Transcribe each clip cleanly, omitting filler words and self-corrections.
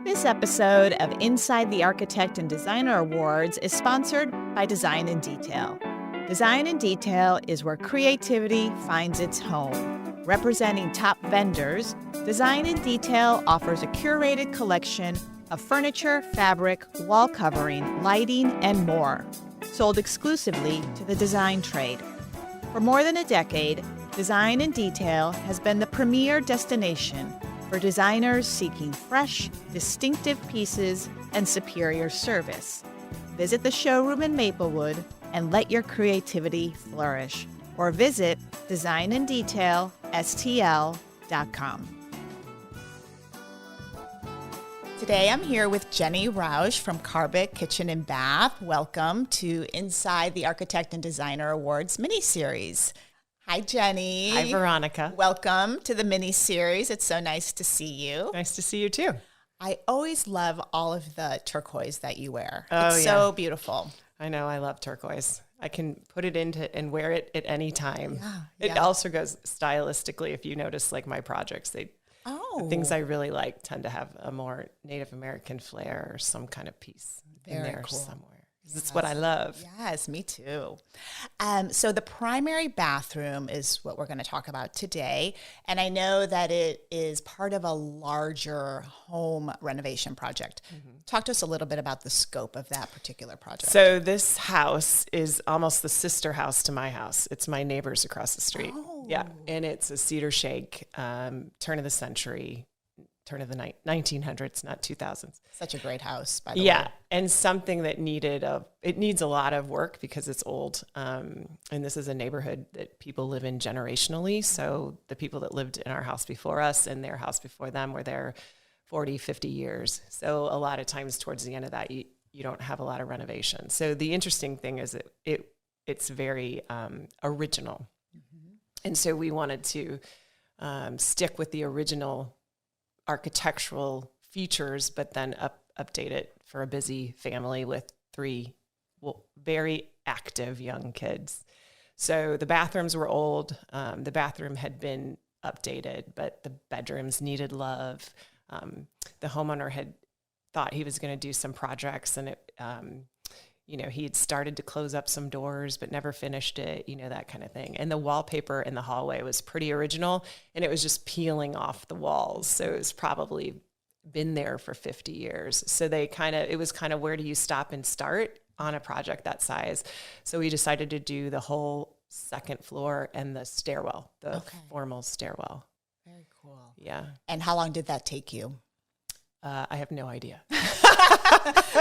This episode of Inside the Architect and Designer Awards is sponsored by Design in Detail. Design in Detail is where creativity finds its home. Representing top vendors, Design in Detail offers a curated collection of furniture, fabric, wall covering, lighting, and more, sold exclusively to the design trade. For more than a decade, Design in Detail has been the premier destination for designers seeking fresh, distinctive pieces and superior service. Visit the showroom in Maplewood and let your creativity flourish, or visit designindetailstl.com. Today I'm here with Jenny Rausch from Carpet Kitchen and Bath. Welcome to Inside the Architect and Designer Awards mini-series. Hi, Jenny. Hi, Veronica. Welcome to the mini-series. It's so nice to see you. Nice to see you, too. I always love all of the turquoise that you wear. Oh, it's so beautiful. I know. I love turquoise. I can put it into and wear it at any time. It Yeah. also goes stylistically. If you notice, like my projects, the things I really like tend to have a more Native American flair or some kind of piece in there somewhere. That's what I love. Yes, me too. So the primary bathroom is what we're going to talk about today. And I know that it is part of a larger home renovation project. Mm-hmm. Talk to us a little bit about the scope of that particular project. So this house is almost the sister house to my house. It's my neighbors across the street. Oh. Yeah. And it's a cedar shake, turn of the century, turn of the 1900s, not 2000s. Such a great house, by the way. Yeah, and something that it needs a lot of work because it's old. And this is a neighborhood that people live in generationally. So the people that lived in our house before us and their house before them were there 40, 50 years. So a lot of times towards the end of that, you don't have a lot of renovation. So the interesting thing is it's very original. Mm-hmm. And so we wanted to stick with the original architectural features, but then update it for a busy family with three very active young kids. So the bathrooms were old. The bathroom had been updated, but the bedrooms needed love. The homeowner had thought he was going to do some projects, and he had started to close up some doors, but never finished it, that kind of thing. And the wallpaper in the hallway was pretty original, and it was just peeling off the walls. So it was probably been there for 50 years. So it was kind of where do you stop and start on a project that size? So we decided to do the whole second floor and the stairwell, formal stairwell. Very cool. Yeah. And how long did that take you? I have no idea.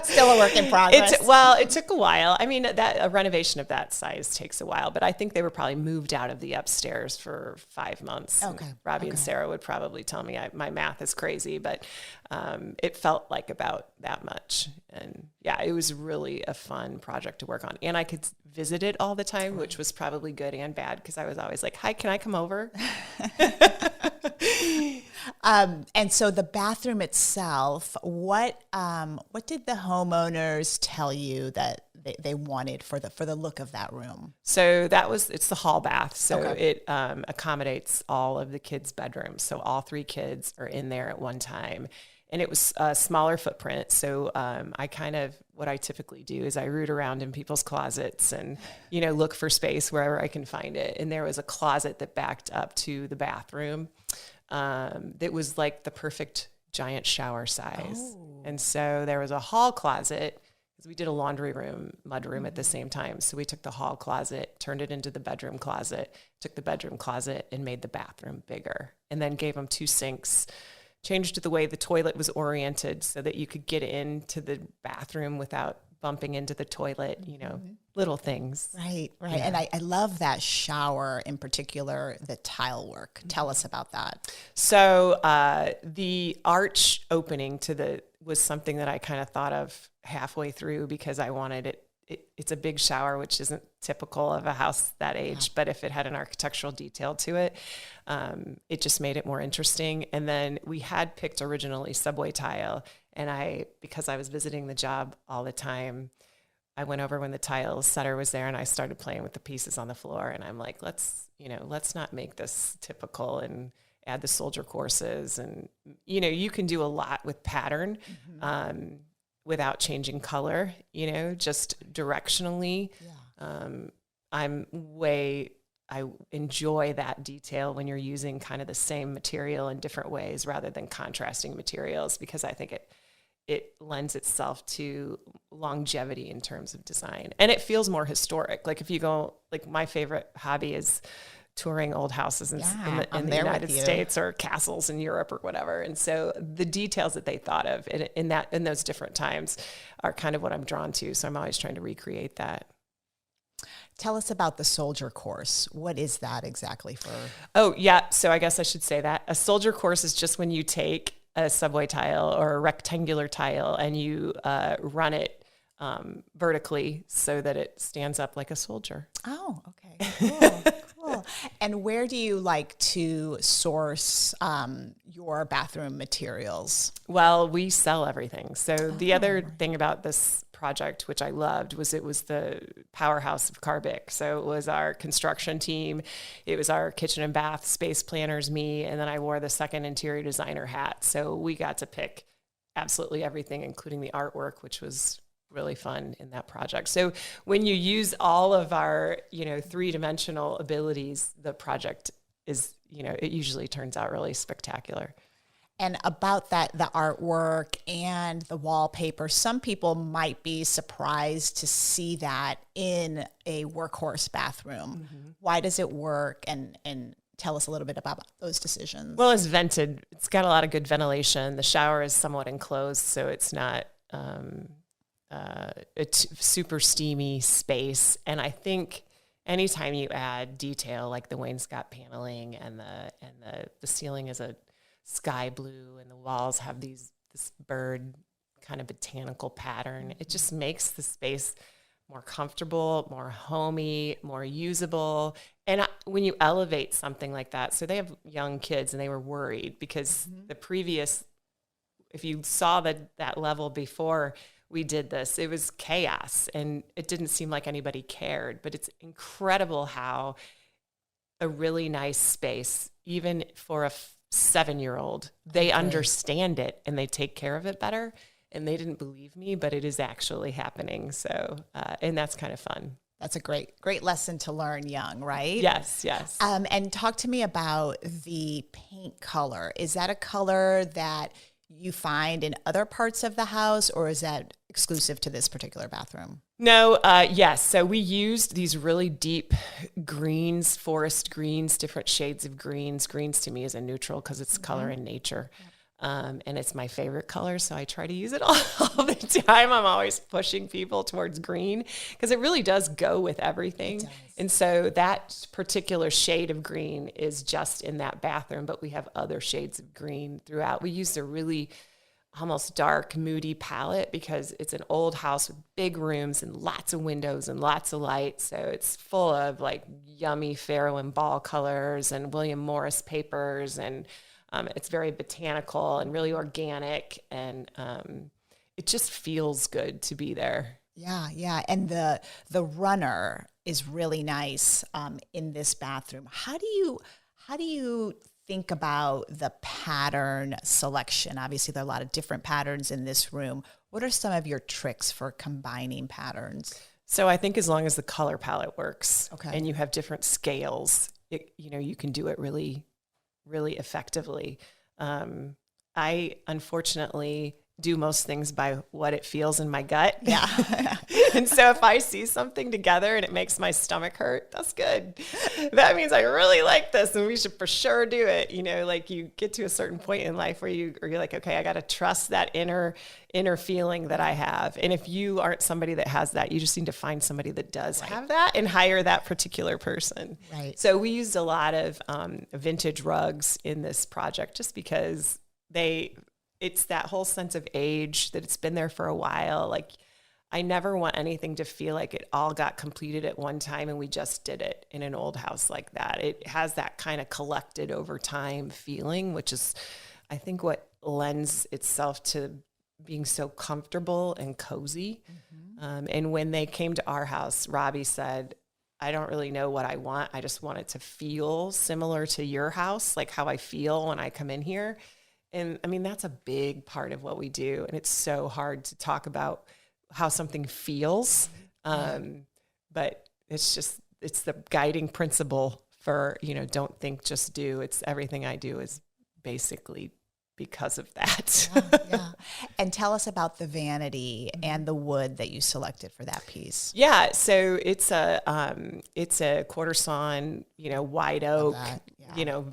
Still a work in progress. It took a while. I mean, a renovation of that size takes a while, but I think they were probably moved out of the upstairs for 5 months. Okay. Robbie and Sarah would probably tell me my math is crazy, but it felt like about that much. And yeah, it was really a fun project to work on. And I could visit it all the time, which was probably good and bad because I was always like, hi, can I come over? And so the bathroom itself, what did the homeowners tell you that they wanted for the look of that room? So it's the hall bath. So it accommodates all of the kids' bedrooms. So all three kids are in there at one time. And it was a smaller footprint. So what I typically do is I root around in people's closets and, look for space wherever I can find it. And there was a closet that backed up to the bathroom that was like the perfect giant shower size. Oh. And so there was a hall closet because we did a laundry room, mudroom at the same time. So we took the hall closet, turned it into the bedroom closet, took the bedroom closet and made the bathroom bigger, and then gave them 2 sinks, changed the way the toilet was oriented so that you could get into the bathroom without bumping into the toilet, little things. Right. Yeah. And I love that shower in particular, the tile work. Tell us about that. So the arch opening was something that I kind of thought of halfway through because I wanted it. It's a big shower, which isn't typical of a house that age, but if it had an architectural detail to it, it just made it more interesting. And then we had picked originally subway tile, and because I was visiting the job all the time, I went over when the tile setter was there and I started playing with the pieces on the floor, and I'm like, let's not make this typical and add the soldier courses, and you can do a lot with pattern without changing color, just directionally. I enjoy that detail when you're using kind of the same material in different ways rather than contrasting materials, because I think it lends itself to longevity in terms of design. And it feels more historic. Like if you go, like my favorite hobby is touring old houses in the United States or castles in Europe or whatever. And so the details that they thought of in those different times are kind of what I'm drawn to. So I'm always trying to recreate that. Tell us about the soldier course. What is that exactly for? Oh, yeah. So I guess I should say that a soldier course is just when you take a subway tile or a rectangular tile and you run it vertically so that it stands up like a soldier. Oh, okay. Cool. Cool. And where do you like to source your bathroom materials? Well, we sell everything. So the other thing about this project, which I loved, was it was the powerhouse of Carbic. So it was our construction team, it was our kitchen and bath space planners, me, and then I wore the second interior designer hat. So we got to pick absolutely everything, including the artwork, which was really fun in that project. So when you use all of our, three-dimensional abilities, the project is, it usually turns out really spectacular. And about that, the artwork and the wallpaper, some people might be surprised to see that in a workhorse bathroom. Mm-hmm. Why does it work? And tell us a little bit about those decisions. Well, it's vented. It's got a lot of good ventilation. The shower is somewhat enclosed, so it's not a super steamy space. And I think anytime you add detail like the wainscot paneling and the ceiling is a sky blue and the walls have this bird kind of botanical pattern, it just makes the space more comfortable, more homey, more usable. And when you elevate something like that, so they have young kids and they were worried because the previous, if you saw that level before we did this, it was chaos and it didn't seem like anybody cared. But it's incredible how a really nice space, even for a 7-year-old, they understand it and they take care of it better. And they didn't believe me, but it is actually happening. So, and that's kind of fun. That's a great lesson to learn young, right? Yes. And talk to me about the paint color. Is that a color that you find in other parts of the house, or is that exclusive to this particular bathroom? No, yes. So we used these really deep greens, forest greens, different shades of greens. Greens to me is a neutral because it's color in nature. And it's my favorite color, so I try to use it all the time. I'm always pushing people towards green because it really does go with everything. And so that particular shade of green is just in that bathroom, but we have other shades of green throughout. We used a really almost dark, moody palette because it's an old house with big rooms and lots of windows and lots of light. So it's full of like yummy Farrow and Ball colors and William Morris papers, and it's very botanical and really organic, and it just feels good to be there. Yeah. And the runner is really nice in this bathroom. How do you think about the pattern selection? Obviously, there are a lot of different patterns in this room. What are some of your tricks for combining patterns? So I think as long as the color palette works, okay, and you have different scales, you can do it really, really effectively. I unfortunately do most things by what it feels in my gut. Yeah. And so if I see something together and it makes my stomach hurt, that's good. That means I really like this and we should for sure do it. Like you get to a certain point in life where you're like, okay, I got to trust that inner feeling that I have. And if you aren't somebody that has that, you just need to find somebody that does have that and hire that particular person. Right. So we used a lot of vintage rugs in this project just because it's that whole sense of age that it's been there for a while. Like I never want anything to feel like it all got completed at one time and we just did it in an old house like that. It has that kind of collected over time feeling, which is, I think, what lends itself to being so comfortable and cozy. Mm-hmm. And when they came to our house, Robbie said, I don't really know what I want. I just want it to feel similar to your house, like how I feel when I come in here. And I mean, that's a big part of what we do. And it's so hard to talk about how something feels. But it's the guiding principle for, don't think, just do. It's everything I do is basically because of that. Yeah. And tell us about the vanity and the wood that you selected for that piece. Yeah. So it's a quarter sawn, white oak,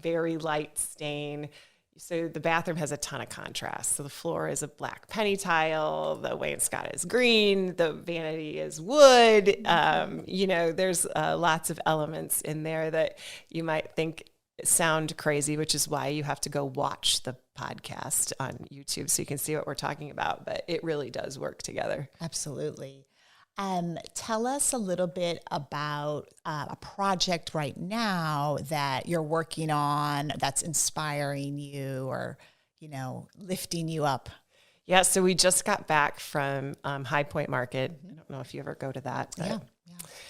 very light stain. So the bathroom has a ton of contrast. So the floor is a black penny tile. The wainscot is green. The vanity is wood. There's lots of elements in there that you might think sound crazy, which is why you have to go watch the podcast on YouTube so you can see what we're talking about. But it really does work together. Absolutely. Tell us a little bit about a project right now that you're working on that's inspiring you or, lifting you up. Yeah, so we just got back from High Point Market. I don't know if you ever go to that. But yeah,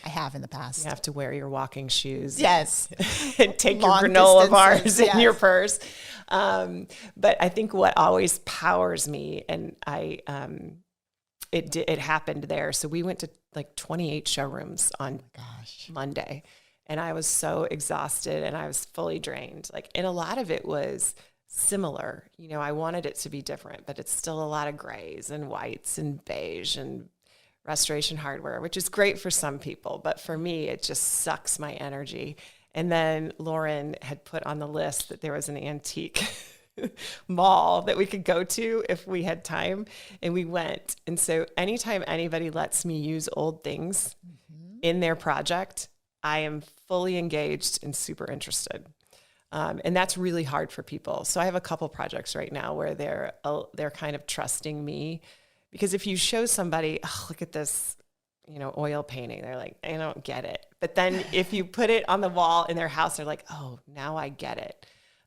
I have in the past. You have to wear your walking shoes. Yes. And take Long your granola distances, bars in your purse. But I think what always powers me, and it happened there. So we went to like 28 showrooms on Monday, and I was so exhausted and I was fully drained. And a lot of it was similar. I wanted it to be different, but it's still a lot of grays and whites and beige and restoration hardware, which is great for some people, but for me, it just sucks my energy. And then Lauren had put on the list that there was an antique mall that we could go to if we had time, and we went. And so anytime anybody lets me use old things in their project, I am fully engaged and super interested. And that's really hard for people. So I have a couple projects right now where they're kind of trusting me, because if you show somebody, oh, look at this, oil painting, they're like, I don't get it. But then if you put it on the wall in their house, they're like, oh, now I get it.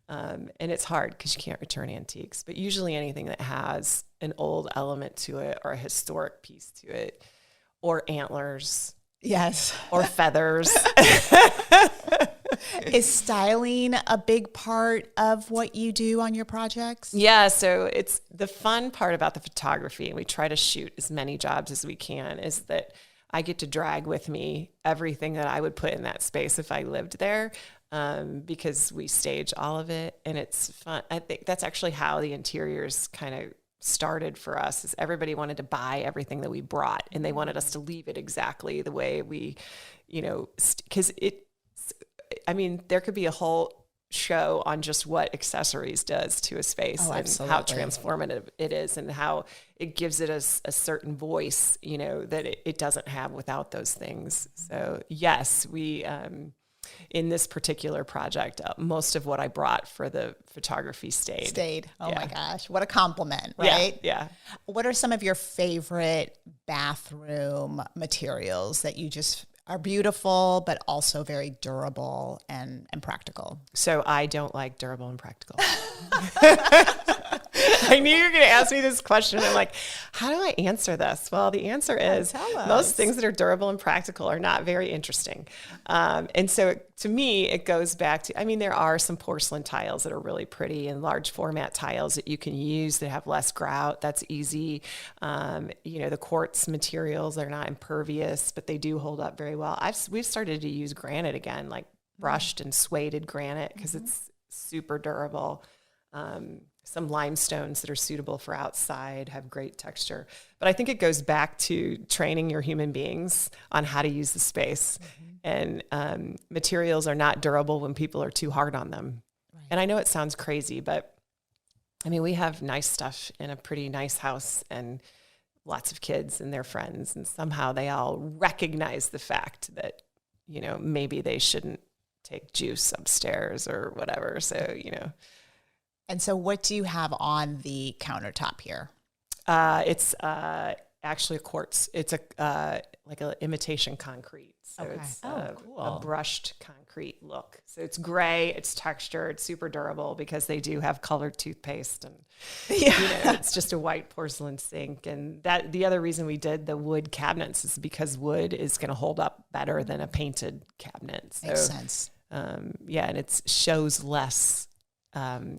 And it's hard because you can't return antiques, but usually anything that has an old element to it or a historic piece to it, or antlers. Yes. Or feathers. Is styling a big part of what you do on your projects? Yeah, so it's the fun part about the photography, and we try to shoot as many jobs as we can, is that I get to drag with me everything that I would put in that space if I lived there, because we stage all of it, and it's fun. I think that's actually how the interiors kind of started for us, is everybody wanted to buy everything that we brought, and they wanted us to leave it exactly the way we, because there could be a whole show on just what accessories does to a space and how transformative it is, and how it gives it a certain voice, that it doesn't have without those things. So yes, we, in this particular project, most of what I brought for the photography stayed. Oh my gosh. What a compliment, right? Yeah. What are some of your favorite bathroom materials that you just are beautiful, but also very durable and practical? So I don't like durable and practical. I knew you were going to ask me this question. I'm like, how do I answer this? Well, the answer is most things that are durable and practical are not very interesting. And so to me, it goes back to, there are some porcelain tiles that are really pretty, and large format tiles that you can use that have less grout. That's easy. The quartz materials, they're not impervious, but they do hold up very well. We've started to use granite again, like brushed and sueded granite, because it's super durable. Some limestones that are suitable for outside have great texture. But I think it goes back to training your human beings on how to use the space. And materials are not durable when people are too hard on them. Right. And I know it sounds crazy, but we have nice stuff in a pretty nice house and lots of kids and their friends. And somehow they all recognize the fact that, maybe they shouldn't take juice upstairs or whatever. So, And so what do you have on the countertop here? It's actually a quartz. It's like an imitation concrete. So Okay. it's Oh, a cool. brushed concrete look. So it's gray, it's textured, super durable because they do have colored toothpaste, and it's just a white porcelain sink. And that the other reason we did the wood cabinets is because wood is going to hold up better than a painted cabinet. So, Makes sense. and it shows less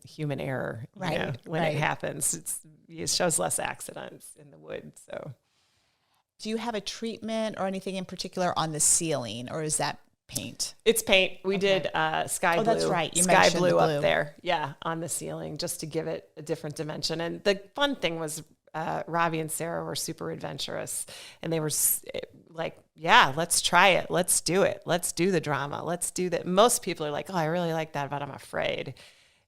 human error when it happens. It shows less accidents in the wood. So. Do you have a treatment or anything in particular on the ceiling, or is that paint? It's paint. We did sky blue. That's right. You sky mentioned blue the blue up there. Yeah, on the ceiling, just to give it a different dimension. And the fun thing was Ravi and Sarah were super adventurous, and they were like, yeah, let's try it. Let's do it. Let's do the drama. Let's do that. Most people are like, oh, I really like that, but I'm afraid.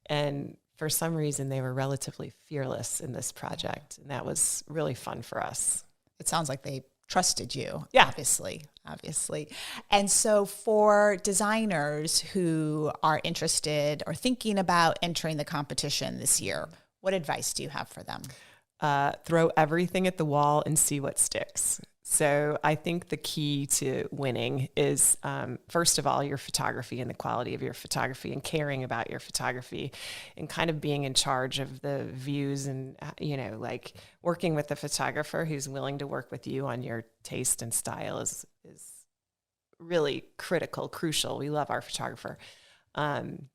And for some reason, they were relatively fearless in this project. And that was really fun for us. It sounds like they trusted you. Yeah. Obviously. And so for designers who are interested or thinking about entering the competition this year, what advice do you have for them? Throw everything at the wall and see what sticks. So I think the key to winning is, first of all, your photography and the quality of your photography and caring about your photography and kind of being in charge of the views and, like working with a photographer who's willing to work with you on your taste and style is really crucial. We love our photographer.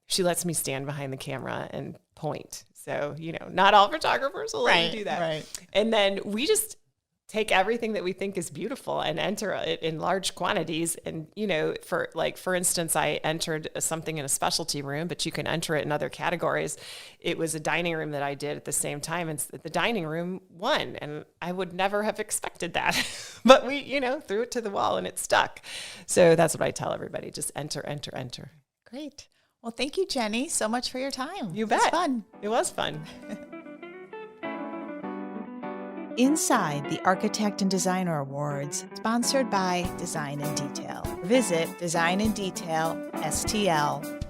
She lets me stand behind the camera and point. So, not all photographers will let you do that. Right. And then we just take everything that we think is beautiful and enter it in large quantities. And, for instance, I entered something in a specialty room, but you can enter it in other categories. It was a dining room that I did at the same time, and the dining room won. And I would never have expected that, but we, threw it to the wall and it stuck. So that's what I tell everybody. Just enter. Great. Well, thank you, Jenny, so much for your time. You bet. It was fun. It was fun. Inside the Architect and Designer Awards, sponsored by Design in Detail. Visit designinDetailSTL.com.